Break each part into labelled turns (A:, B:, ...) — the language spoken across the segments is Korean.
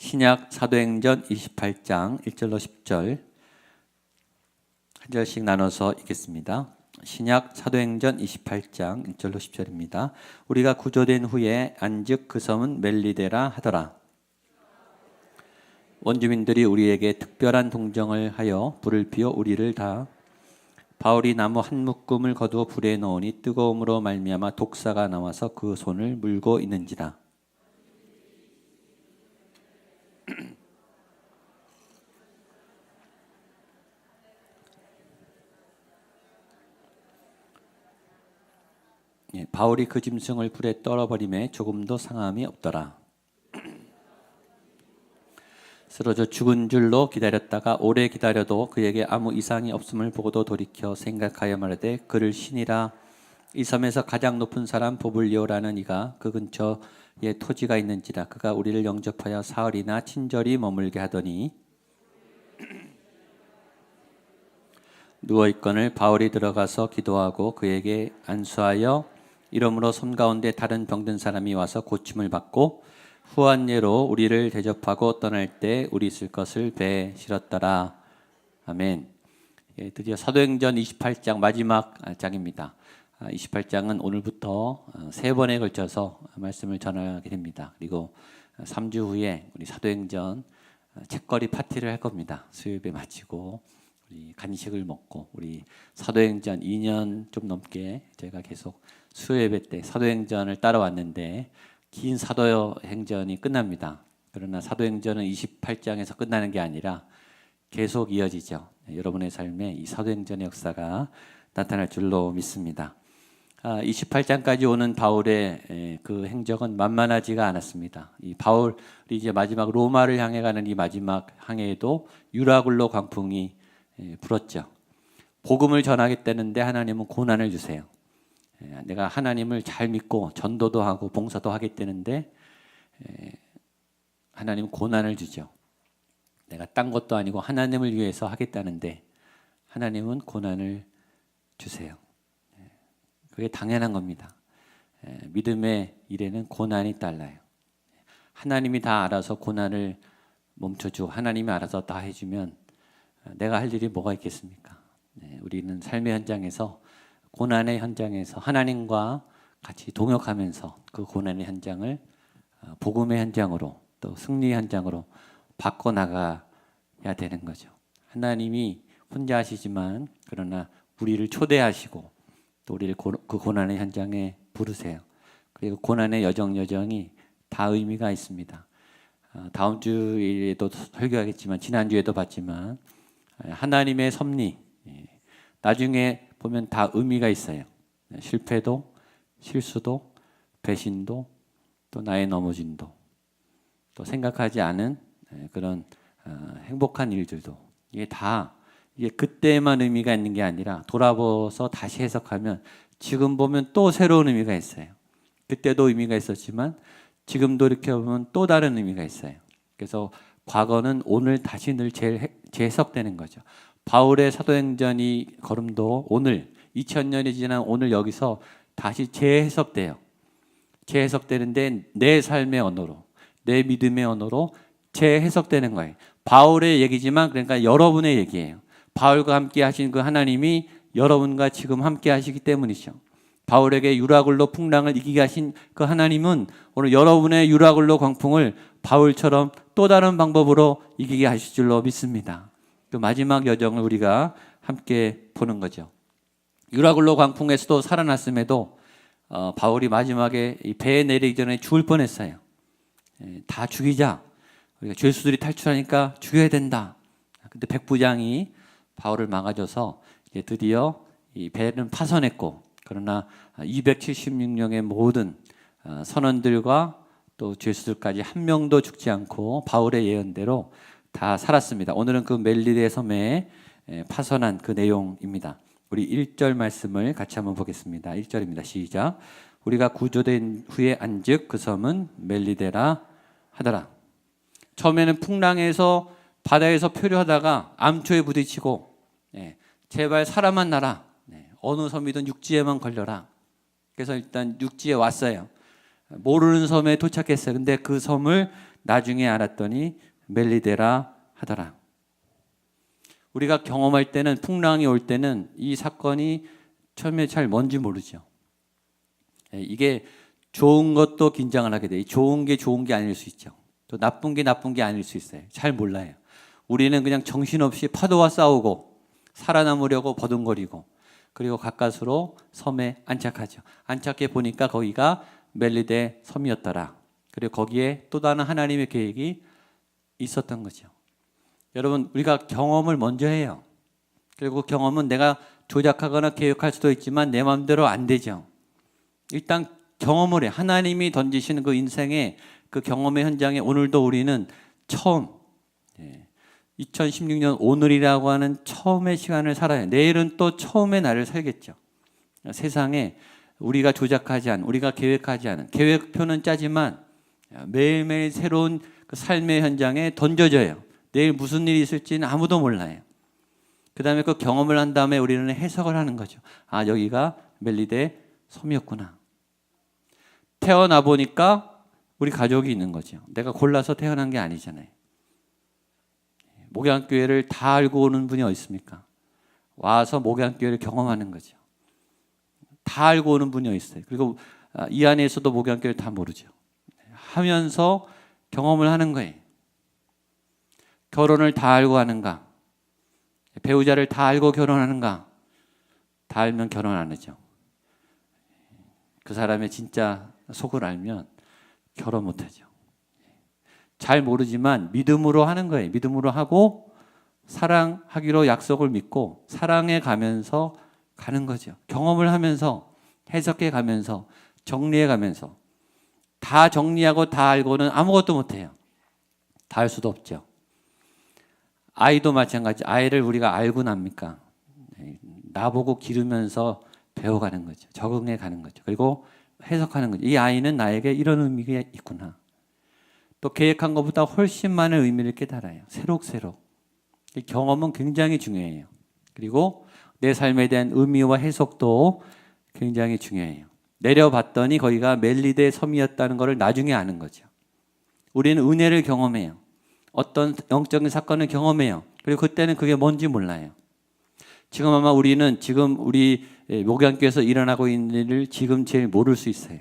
A: 신약 사도행전 28장 1절로 10절 한 절씩 나눠서 읽겠습니다. 신약 사도행전 28장 1절로 10절입니다. 우리가 구조된 후에 안즉 그 섬은 멜리데라 하더라. 원주민들이 우리에게 특별한 동정을 하여 불을 피워 우리를 다 바울이 나무 한 묶음을 거두어 불에 넣으니 뜨거움으로 말미암아 독사가 나와서 그 손을 물고 있는지라. 바울이 그 짐승을 불에 떨어버림에 조금도 상함이 없더라. 쓰러져 죽은 줄로 기다렸다가 오래 기다려도 그에게 아무 이상이 없음을 보고도 돌이켜 생각하여 말하되 그를 신이라. 이 섬에서 가장 높은 사람 보블리오라는 이가 그 근처에 토지가 있는지라. 그가 우리를 영접하여 사흘이나 친절히 머물게 하더니 누워있거늘 바울이 들어가서 기도하고 그에게 안수하여 이러므로 손 가운데 다른 병든 사람이 와서 고침을 받고 후한 예로 우리를 대접하고 떠날 때 우리 있을 것을 배에 실었더라. 아멘. 드디어 사도행전 28장 마지막 장입니다. 28장은 오늘부터 3번에 걸쳐서 말씀을 전하게 됩니다. 그리고 3주 후에 우리 사도행전 책거리 파티를 할 겁니다. 수요일에 마치고 우리 간식을 먹고 우리 사도행전 2년 좀 넘게 제가 계속 수요예배 때 사도행전을 따라왔는데 긴 사도행전이 끝납니다. 그러나 사도행전은 28장에서 끝나는 게 아니라 계속 이어지죠. 여러분의 삶에 이 사도행전의 역사가 나타날 줄로 믿습니다. 28장까지 오는 바울의 그 행적은 만만하지가 않았습니다. 이 바울이 이제 마지막 로마를 향해 가는 이 마지막 항해에도 유라굴로 광풍이 불었죠. 복음을 전하겠다는데 하나님은 고난을 주세요. 내가 하나님을 잘 믿고 전도도 하고 봉사도 하겠다는데 하나님은 고난을 주죠. 내가 딴 것도 아니고 하나님을 위해서 하겠다는데 하나님은 고난을 주세요. 그게 당연한 겁니다. 믿음의 일에는 고난이 따라요. 하나님이 다 알아서 고난을 멈춰주고 하나님이 알아서 다 해주면 내가 할 일이 뭐가 있겠습니까? 우리는 삶의 현장에서 고난의 현장에서 하나님과 같이 동역하면서 그 고난의 현장을 복음의 현장으로 또 승리의 현장으로 바꿔나가야 되는 거죠. 하나님이 혼자 하시지만 그러나 우리를 초대하시고 또 우리를 그 고난의 현장에 부르세요. 그리고 고난의 여정이 다 의미가 있습니다. 다음 주에도 설교하겠지만 지난주에도 봤지만 하나님의 섭리 나중에 보면 다 의미가 있어요. 실패도 실수도 배신도 또 나의 넘어짐도 또 생각하지 않은 그런 행복한 일들도 이게 그때만 의미가 있는 게 아니라 돌아보서 다시 해석하면 지금 보면 또 새로운 의미가 있어요. 그때도 의미가 있었지만 지금도 이렇게 보면 또 다른 의미가 있어요. 그래서 과거는 오늘 다시 늘 재해석되는 거죠. 바울의 사도행전이 걸음도 오늘 2000년이 지난 오늘 여기서 다시 재해석돼요. 재해석되는데 내 삶의 언어로 내 믿음의 언어로 재해석되는 거예요. 바울의 얘기지만 그러니까 여러분의 얘기예요. 바울과 함께 하신 그 하나님이 여러분과 지금 함께 하시기 때문이죠. 바울에게 유라굴로 풍랑을 이기게 하신 그 하나님은 오늘 여러분의 유라굴로 광풍을 바울처럼 또 다른 방법으로 이기게 하실 줄로 믿습니다. 그 마지막 여정을 우리가 함께 보는 거죠. 유라굴로 광풍에서도 살아났음에도 바울이 마지막에 이 배에 내리기 전에 죽을 뻔했어요. 다 죽이자. 우리가 죄수들이 탈출하니까 죽여야 된다. 근데 백부장이 바울을 막아줘서 이제 드디어 이 배는 파손했고 그러나 276명의 모든 선원들과 또 죄수들까지 한 명도 죽지 않고 바울의 예언대로 다 살았습니다. 오늘은 그 멜리데 섬에 파손한 그 내용입니다. 우리 1절 말씀을 같이 한번 보겠습니다. 1절입니다. 시작. 우리가 구조된 후에 안즉 그 섬은 멜리데라 하더라. 처음에는 풍랑에서 바다에서 표류하다가 암초에 부딪히고 제발 살아만 나라. 어느 섬이든 육지에만 걸려라. 그래서 일단 육지에 왔어요. 모르는 섬에 도착했어요. 근데 그 섬을 나중에 알았더니 멜리데라 하더라. 우리가 경험할 때는, 풍랑이 올 때는 이 사건이 처음에 잘 뭔지 모르죠. 이게 좋은 것도 긴장을 하게 돼요. 좋은 게 아닐 수 있죠. 또 나쁜 게 아닐 수 있어요. 잘 몰라요. 우리는 그냥 정신없이 파도와 싸우고 살아남으려고 버둥거리고, 그리고 가까스로 섬에 안착하죠. 안착해 보니까 거기가 멜리데 섬이었더라. 그리고 거기에 또 다른 하나님의 계획이 있었던 거죠. 여러분, 우리가 경험을 먼저 해요. 그리고 경험은 내가 조작하거나 계획할 수도 있지만 내 마음대로 안 되죠. 일단 경험을 해. 하나님이 던지시는 그 인생의 그 경험의 현장에 오늘도 우리는 처음, 2016년 오늘이라고 하는 처음의 시간을 살아요. 내일은 또 처음의 날을 살겠죠. 세상에 우리가 조작하지 않은, 우리가 계획하지 않은, 계획표는 짜지만 매일매일 새로운 그 삶의 현장에 던져져요. 내일 무슨 일이 있을지는 아무도 몰라요. 그 다음에 그 경험을 한 다음에 우리는 해석을 하는 거죠. 아, 여기가 멜리데 섬이었구나. 태어나 보니까 우리 가족이 있는 거죠. 내가 골라서 태어난 게 아니잖아요. 목양교회를 다 알고 오는 분이 어디 있습니까? 와서 목양교회를 경험하는 거죠. 다 알고 오는 분이 어디 있어요? 그리고 이 안에서도 목양교회를 다 모르죠. 하면서 경험을 하는 거예요. 결혼을 다 알고 하는가? 배우자를 다 알고 결혼하는가? 다 알면 결혼 안 하죠. 그 사람의 진짜 속을 알면 결혼 못 하죠. 잘 모르지만 믿음으로 하는 거예요. 믿음으로 하고 사랑하기로 약속을 믿고 사랑해 가면서 가는 거죠. 경험을 하면서 해석해 가면서 정리해 가면서. 다 정리하고 다 알고는 아무것도 못 해요. 다 할 수도 없죠. 아이도 마찬가지. 아이를 우리가 알고 납니까? 나보고 기르면서 배워가는 거죠. 적응해 가는 거죠. 그리고 해석하는 거죠. 이 아이는 나에게 이런 의미가 있구나. 또 계획한 것보다 훨씬 많은 의미를 깨달아요. 새록새록. 이 경험은 굉장히 중요해요. 그리고 내 삶에 대한 의미와 해석도 굉장히 중요해요. 내려봤더니 거기가 멜리데 섬이었다는 것을 나중에 아는 거죠. 우리는 은혜를 경험해요. 어떤 영적인 사건을 경험해요. 그리고 그때는 그게 뭔지 몰라요. 지금 아마 우리는 지금 우리 목양교회에서 일어나고 있는 일을 지금 제일 모를 수 있어요.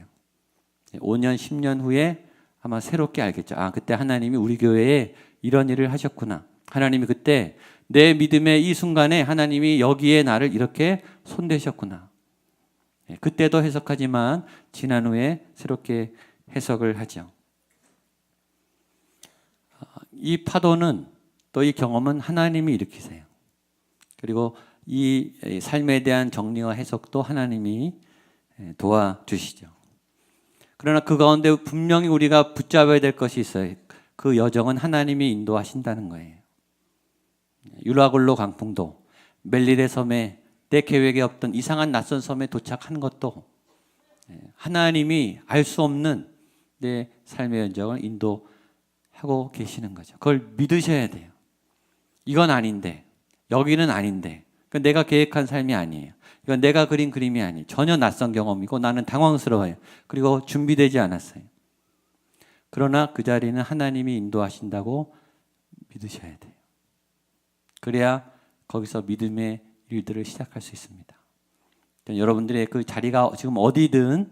A: 5년, 10년 후에 아마 새롭게 알겠죠. 아, 그때 하나님이 우리 교회에 이런 일을 하셨구나. 하나님이 그때 내 믿음의 이 순간에 하나님이 여기에 나를 이렇게 손대셨구나. 그때도 해석하지만 지난 후에 새롭게 해석을 하죠. 이 파도는 또 이 경험은 하나님이 일으키세요. 그리고 이 삶에 대한 정리와 해석도 하나님이 도와주시죠. 그러나 그 가운데 분명히 우리가 붙잡아야 될 것이 있어요. 그 여정은 하나님이 인도하신다는 거예요. 유라굴로 강풍도 멜리데 섬에 내 계획에 없던 이상한 낯선 섬에 도착한 것도 하나님이 알 수 없는 내 삶의 여정을 인도하고 계시는 거죠. 그걸 믿으셔야 돼요. 이건 아닌데, 여기는 아닌데, 내가 계획한 삶이 아니에요. 이건 내가 그린 그림이 아니에요. 전혀 낯선 경험이고 나는 당황스러워요. 그리고 준비되지 않았어요. 그러나 그 자리는 하나님이 인도하신다고 믿으셔야 돼요. 그래야 거기서 믿음의 일들을 시작할 수 있습니다. 여러분들의 그 자리가 지금 어디든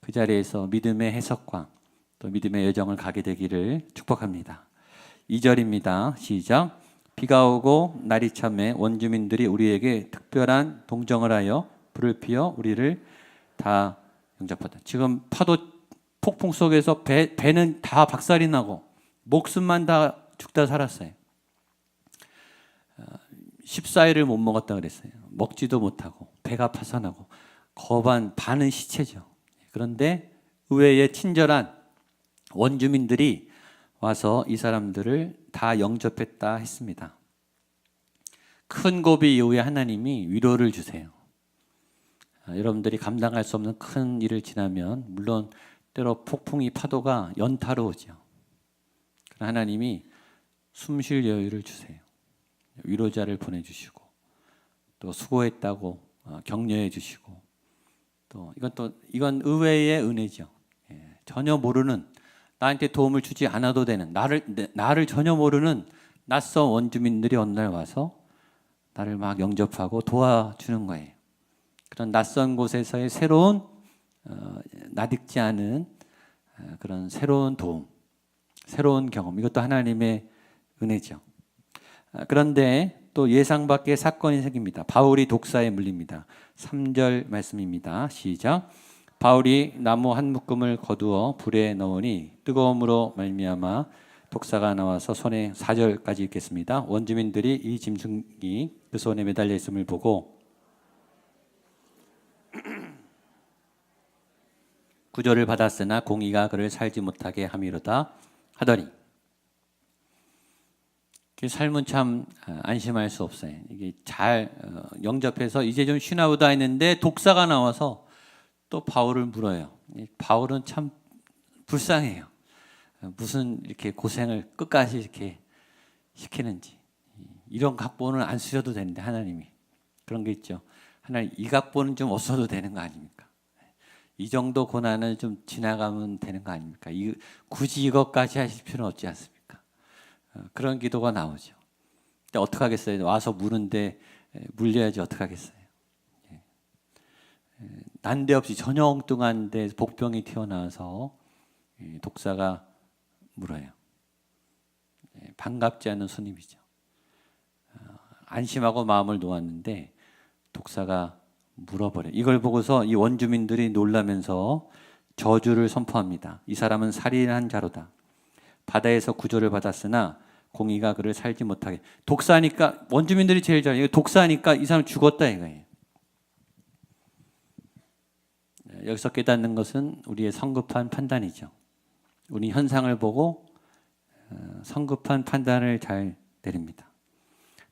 A: 그 자리에서 믿음의 해석과 또 믿음의 여정을 가게 되기를 축복합니다. 2절입니다. 시작. 비가 오고 날이 참에 원주민들이 우리에게 특별한 동정을 하여 불을 피워 우리를 다 영접하다. 지금 파도 폭풍 속에서 배는 다 박살이 나고 목숨만 다 죽다 살았어요. 14일을 못 먹었다 그랬어요. 먹지도 못하고 배가 파산하고 반은 시체죠. 그런데 의외의 친절한 원주민들이 와서 이 사람들을 다 영접했다 했습니다. 큰 고비 이후에 하나님이 위로를 주세요. 여러분들이 감당할 수 없는 큰 일을 지나면 물론 때로 폭풍이 파도가 연타로 오죠. 하나님이 숨 쉴 여유를 주세요. 위로자를 보내주시고 또 수고했다고 격려해 주시고 이건 의외의 은혜죠. 전혀 모르는 나한테 도움을 주지 않아도 되는, 나를 전혀 모르는 낯선 원주민들이 어느 날 와서 나를 막 영접하고 도와주는 거예요. 그런 낯선 곳에서의 새로운 낯익지 않은 그런 새로운 도움, 새로운 경험, 이것도 하나님의 은혜죠. 그런데 또 예상 밖의 사건이 생깁니다. 바울이 독사에 물립니다. 3절 말씀입니다. 시작. 바울이 나무 한 묶음을 거두어 불에 넣으니 뜨거움으로 말미암아 독사가 나와서 손에, 4절까지 읽겠습니다. 원주민들이 이 짐승이 그 손에 매달려 있음을 보고 구조를 받았으나 공의가 그를 살지 못하게 함이로다 하더니. 삶은 참 안심할 수 없어요. 이게 잘 영접해서 이제 좀 쉬나보다 했는데 독사가 나와서 또 바울을 물어요. 바울은 참 불쌍해요. 무슨 이렇게 고생을 끝까지 이렇게 시키는지. 이런 각본은 안 쓰셔도 되는데 하나님이 그런 게 있죠. 하나님 이 각본은 좀 없어도 되는 거 아닙니까? 이 정도 고난은 좀 지나가면 되는 거 아닙니까? 굳이 이것까지 하실 필요는 없지 않습니까? 그런 기도가 나오죠. 근데 어떻게 하겠어요? 와서 무는데 물려야지 어떻게 하겠어요? 난데없이 전혀 엉뚱한 데 복병이 튀어나와서 독사가 물어요. 반갑지 않은 손님이죠. 안심하고 마음을 놓았는데 독사가 물어버려요. 이걸 보고서 이 원주민들이 놀라면서 저주를 선포합니다. 이 사람은 살인한 자로다. 바다에서 구조를 받았으나 공의가 그를 살지 못하게. 독사니까, 원주민들이 제일 잘해요. 독사니까 이 사람 죽었다 이거예요. 여기서 깨닫는 것은 우리의 성급한 판단이죠. 우리 현상을 보고 성급한 판단을 잘 내립니다.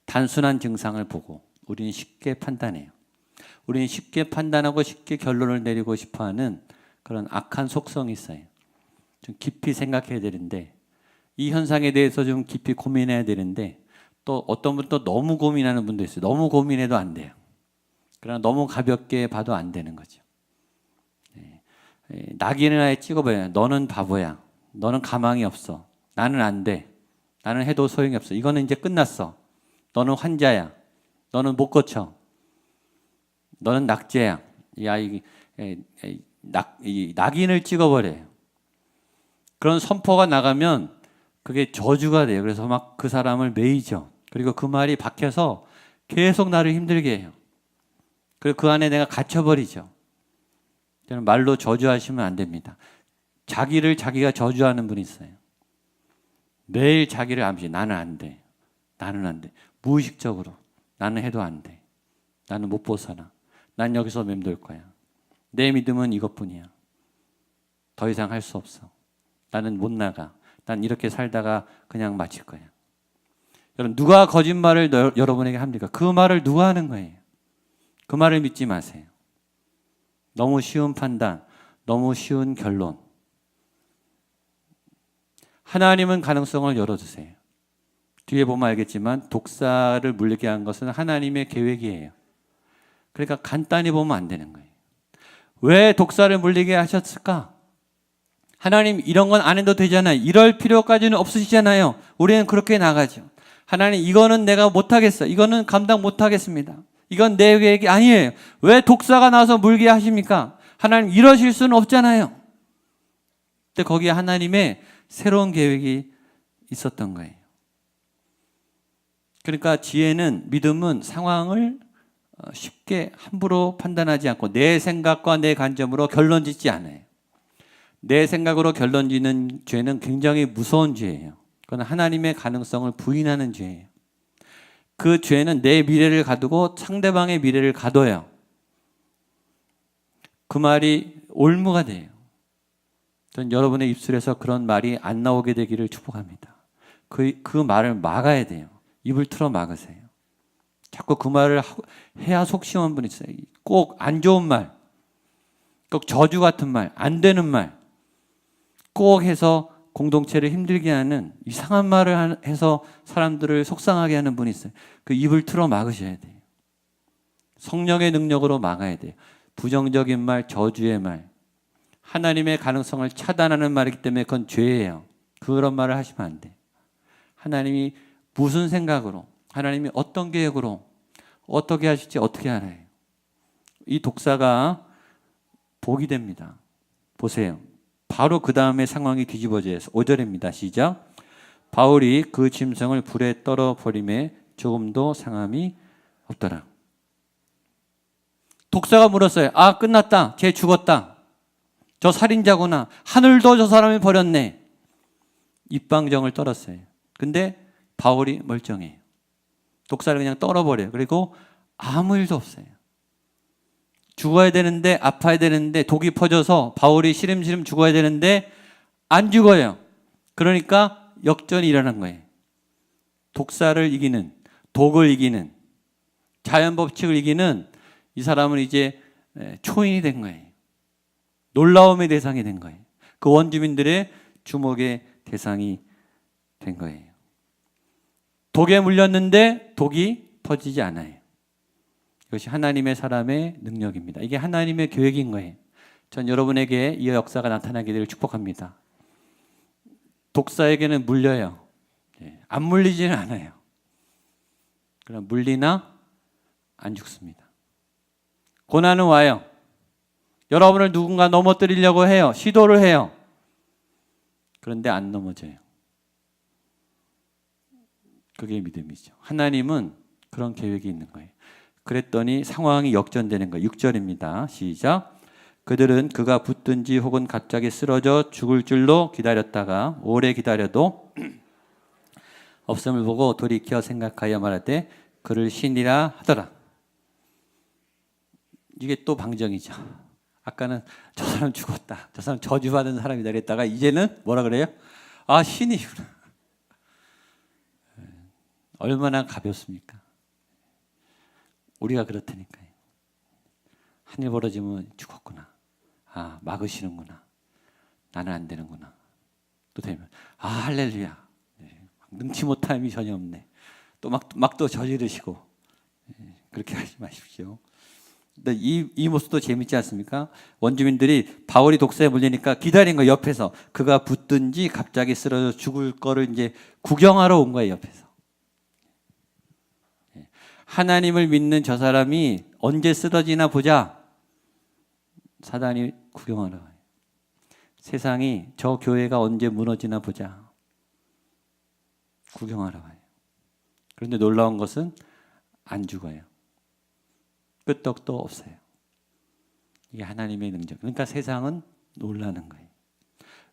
A: 단순한 증상을 보고 우리는 쉽게 판단해요. 우리는 쉽게 판단하고 쉽게 결론을 내리고 싶어하는 그런 악한 속성이 있어요. 좀 깊이 생각해야 되는데, 이 현상에 대해서 좀 깊이 고민해야 되는데, 또 어떤 분은 또 너무 고민하는 분도 있어요. 너무 고민해도 안 돼요. 그러나 너무 가볍게 봐도 안 되는 거죠. 낙인을 아예 찍어버려요. 너는 바보야. 너는 가망이 없어. 나는 안 돼. 나는 해도 소용이 없어. 이거는 이제 끝났어. 너는 환자야. 너는 못 고쳐. 너는 낙제야. 낙인을 찍어버려요. 그런 선포가 나가면 그게 저주가 돼요. 그래서 막 그 사람을 매이죠. 그리고 그 말이 박혀서 계속 나를 힘들게 해요. 그리고 그 안에 내가 갇혀버리죠. 저는 말로 저주하시면 안 됩니다. 자기를 자기가 저주하는 분이 있어요. 매일 자기를 암시. 나는 안 돼. 나는 안 돼. 무의식적으로 나는 해도 안 돼. 나는 못 벗어나. 난 여기서 맴돌 거야. 내 믿음은 이것뿐이야. 더 이상 할 수 없어. 나는 못 나가. 난 이렇게 살다가 그냥 마칠 거야. 여러분, 누가 거짓말을 여러분에게 합니까? 그 말을 누가 하는 거예요? 그 말을 믿지 마세요. 너무 쉬운 판단, 너무 쉬운 결론. 하나님은 가능성을 열어주세요. 뒤에 보면 알겠지만 독사를 물리게 한 것은 하나님의 계획이에요. 그러니까 간단히 보면 안 되는 거예요. 왜 독사를 물리게 하셨을까? 하나님 이런 건 안 해도 되잖아요. 이럴 필요까지는 없으시잖아요. 우리는 그렇게 나가죠. 하나님 이거는 내가 못하겠어. 이거는 감당 못하겠습니다. 이건 내 계획이 아니에요. 왜 독사가 나와서 물게 하십니까? 하나님 이러실 수는 없잖아요. 근데 거기에 하나님의 새로운 계획이 있었던 거예요. 그러니까 지혜는, 믿음은 상황을 쉽게 함부로 판단하지 않고 내 생각과 내 관점으로 결론 짓지 않아요. 내 생각으로 결론 짓는 죄는 굉장히 무서운 죄예요. 그건 하나님의 가능성을 부인하는 죄예요. 그 죄는 내 미래를 가두고 상대방의 미래를 가둬요. 그 말이 올무가 돼요. 전 여러분의 입술에서 그런 말이 안 나오게 되기를 축복합니다. 그 말을 막아야 돼요. 입을 틀어 막으세요. 자꾸 그 말을 해야 속 시원한 분이 있어요. 꼭 안 좋은 말, 꼭 저주 같은 말, 안 되는 말, 꼭 해서 공동체를 힘들게 하는 이상한 말을 해서 사람들을 속상하게 하는 분이 있어요. 그 입을 틀어 막으셔야 돼요. 성령의 능력으로 막아야 돼요. 부정적인 말, 저주의 말, 하나님의 가능성을 차단하는 말이기 때문에 그건 죄예요. 그런 말을 하시면 안 돼. 하나님이 무슨 생각으로, 하나님이 어떤 계획으로 어떻게 하실지 어떻게 알아요. 이 독사가 복이 됩니다. 보세요. 바로 그 다음에 상황이 뒤집어져요. 5절입니다. 시작. 바울이 그 짐승을 불에 떨어버림에 조금도 상함이 없더라. 독사가 물었어요. 아, 끝났다. 쟤 죽었다. 저 살인자구나. 하늘도 저 사람이 버렸네. 입방정을 떨었어요. 근데 바울이 멀쩡해요. 독사를 그냥 떨어버려요. 그리고 아무 일도 없어요. 죽어야 되는데, 아파야 되는데, 독이 퍼져서 바울이 시름시름 죽어야 되는데 안 죽어요. 그러니까 역전이 일어난 거예요. 독사를 이기는, 독을 이기는, 자연 법칙을 이기는 이 사람은 이제 초인이 된 거예요. 놀라움의 대상이 된 거예요. 그 원주민들의 주목의 대상이 된 거예요. 독에 물렸는데 독이 퍼지지 않아요. 이것이 하나님의 사람의 능력입니다. 이게 하나님의 계획인 거예요. 전 여러분에게 이 역사가 나타나기를 축복합니다. 독사에게는 물려요. 안 물리지는 않아요. 그러나 물리나 안 죽습니다. 고난은 와요. 여러분을 누군가 넘어뜨리려고 해요. 시도를 해요. 그런데 안 넘어져요. 그게 믿음이죠. 하나님은 그런 계획이 있는 거예요. 그랬더니 상황이 역전되는 거예요. 6절입니다. 시작. 그들은 그가 붙든지 혹은 갑자기 쓰러져 죽을 줄로 기다렸다가 오래 기다려도 없음을 보고 돌이켜 생각하여 말하되 그를 신이라 하더라. 이게 또 방정이죠. 아까는 저 사람 죽었다. 저 사람 저주받은 사람이다 그랬다가 이제는 뭐라 그래요? 아, 신이구나. 얼마나 가볍습니까? 우리가 그렇다니까요. 한일 벌어지면 죽었구나. 아, 막으시는구나. 나는 안 되는구나. 또 되면 아, 할렐루야. 능치 못함이 전혀 없네. 또 막 또 저지르시고. 그렇게 하지 마십시오. 이 모습도 재밌지 않습니까? 원주민들이 바울이 독사에 물리니까 기다린 거 옆에서 그가 붙든지 갑자기 쓰러져 죽을 거를 이제 구경하러 온 거예요, 옆에서. 하나님을 믿는 저 사람이 언제 쓰러지나 보자. 사단이 구경하러 와요. 세상이 저 교회가 언제 무너지나 보자. 구경하러 와요. 그런데 놀라운 것은 안 죽어요. 끄떡도 없어요. 이게 하나님의 능력. 그러니까 세상은 놀라는 거예요.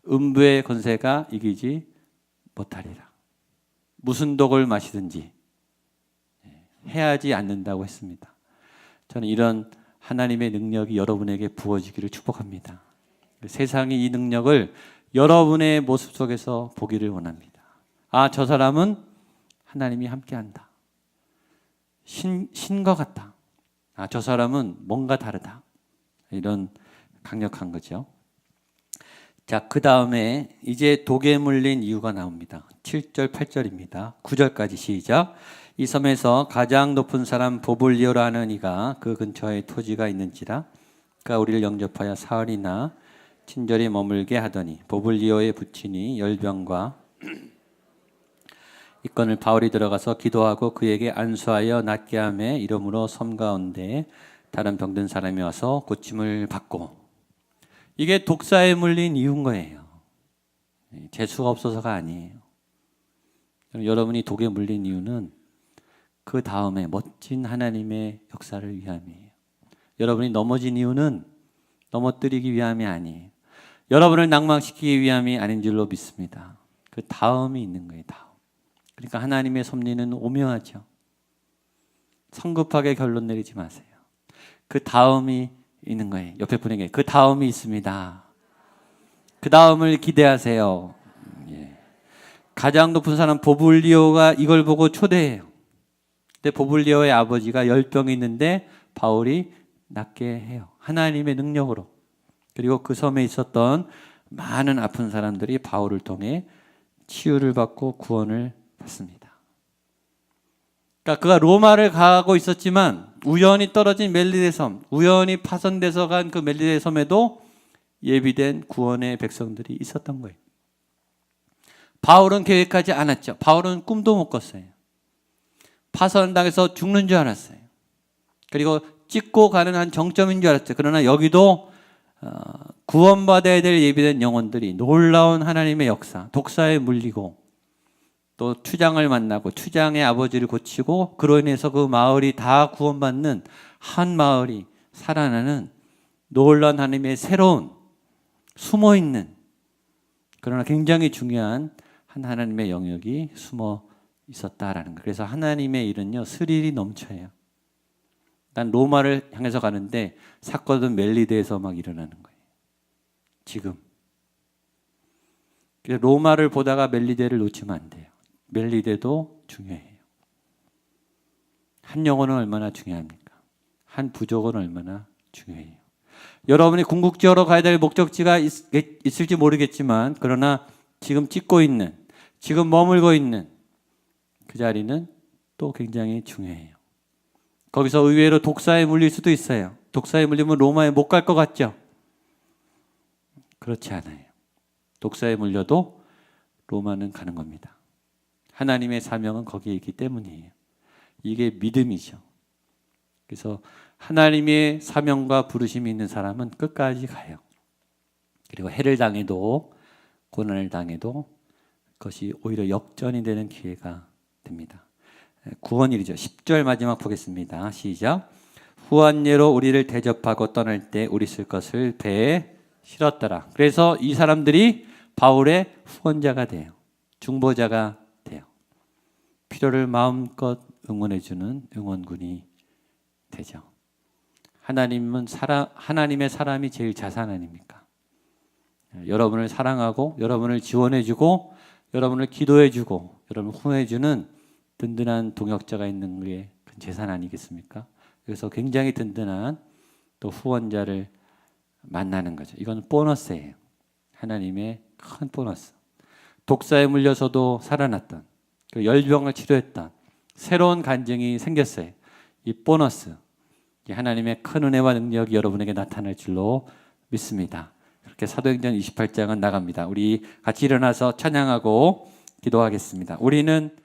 A: 음부의 권세가 이기지 못하리라. 무슨 독을 마시든지 해하지 않는다고 했습니다. 저는 이런 하나님의 능력이 여러분에게 부어지기를 축복합니다. 세상이 이 능력을 여러분의 모습 속에서 보기를 원합니다. 아, 저 사람은 하나님이 함께한다. 신과 같다. 아, 저 사람은 뭔가 다르다. 이런 강력한 거죠. 자, 그 다음에 이제 독에 물린 이유가 나옵니다. 7절, 8절입니다. 9절까지 시작. 이 섬에서 가장 높은 사람 보블리오라는 이가 그 근처에 토지가 있는지라 그가 우리를 영접하여 사흘이나 친절히 머물게 하더니 보블리오의 부친이 열병과 이 건을 바울이 들어가서 기도하고 그에게 안수하여 낫게 하매 이러므로 섬 가운데 다른 병든 사람이 와서 고침을 받고. 이게 독사에 물린 이유인 거예요. 재수가 없어서가 아니에요. 여러분이 독에 물린 이유는 그 다음에 멋진 하나님의 역사를 위함이에요. 여러분이 넘어진 이유는 넘어뜨리기 위함이 아니에요. 여러분을 낭망시키기 위함이 아닌 줄로 믿습니다. 그 다음이 있는 거예요. 다음. 그러니까 하나님의 섭리는 오묘하죠. 성급하게 결론 내리지 마세요. 그 다음이 있는 거예요. 옆에 분에게 그 다음이 있습니다. 그 다음을 기대하세요. 예. 가장 높은 사람 보블리오가 이걸 보고 초대해요. 근데 보블리오의 아버지가 열병이 있는데 바울이 낫게 해요. 하나님의 능력으로. 그리고 그 섬에 있었던 많은 아픈 사람들이 바울을 통해 치유를 받고 구원을 받습니다. 그러니까 그가 로마를 가고 있었지만 우연히 떨어진 멜리데 섬, 우연히 파손돼서 간 그 멜리데 섬에도 예비된 구원의 백성들이 있었던 거예요. 바울은 계획하지 않았죠. 바울은 꿈도 못 꿨어요. 파선당해서 죽는 줄 알았어요. 그리고 찍고 가는 한 정점인 줄 알았어요. 그러나 여기도 구원받아야 될 예비된 영혼들이 놀라운 하나님의 역사, 독사에 물리고 또 추장을 만나고 추장의 아버지를 고치고 그로 인해서 그 마을이 다 구원받는 한 마을이 살아나는 놀라운 하나님의 새로운 숨어있는 그러나 굉장히 중요한 한 하나님의 영역이 숨어 있었다라는 거예요. 그래서 하나님의 일은요 스릴이 넘쳐요. 난 로마를 향해서 가는데 사건은 멜리데에서 막 일어나는 거예요. 지금. 그래서 로마를 보다가 멜리데를 놓치면 안 돼요. 멜리데도 중요해요. 한 영혼은 얼마나 중요합니까? 한 부족은 얼마나 중요해요. 여러분이 궁극적으로 가야 될 목적지가 있을지 모르겠지만 그러나 지금 찍고 있는 지금 머물고 있는 그 자리는 또 굉장히 중요해요. 거기서 의외로 독사에 물릴 수도 있어요. 독사에 물리면 로마에 못 갈 것 같죠? 그렇지 않아요. 독사에 물려도 로마는 가는 겁니다. 하나님의 사명은 거기에 있기 때문이에요. 이게 믿음이죠. 그래서 하나님의 사명과 부르심이 있는 사람은 끝까지 가요. 그리고 해를 당해도 고난을 당해도 그것이 오히려 역전이 되는 기회가 됩니다. 구원일이죠. 10절 마지막 보겠습니다. 시작. 후한예로 우리를 대접하고 떠날 때 우리 쓸 것을 배에 실었더라. 그래서 이 사람들이 바울의 후원자가 돼요. 중보자가 돼요. 필요를 마음껏 응원해주는 응원군이 되죠. 하나님은 하나님의 사람이 제일 자산 아닙니까? 여러분을 사랑하고 여러분을 지원해주고 여러분을 기도해주고 여러분을 후원해주는 든든한 동역자가 있는 게 큰 재산 아니겠습니까? 그래서 굉장히 든든한 또 후원자를 만나는 거죠. 이건 보너스예요. 하나님의 큰 보너스. 독사에 물려서도 살아났던 그 열병을 치료했던 새로운 간증이 생겼어요. 이 보너스, 하나님의 큰 은혜와 능력이 여러분에게 나타날 줄로 믿습니다. 그렇게 사도행전 28장은 나갑니다. 우리 같이 일어나서 찬양하고 기도하겠습니다. 우리는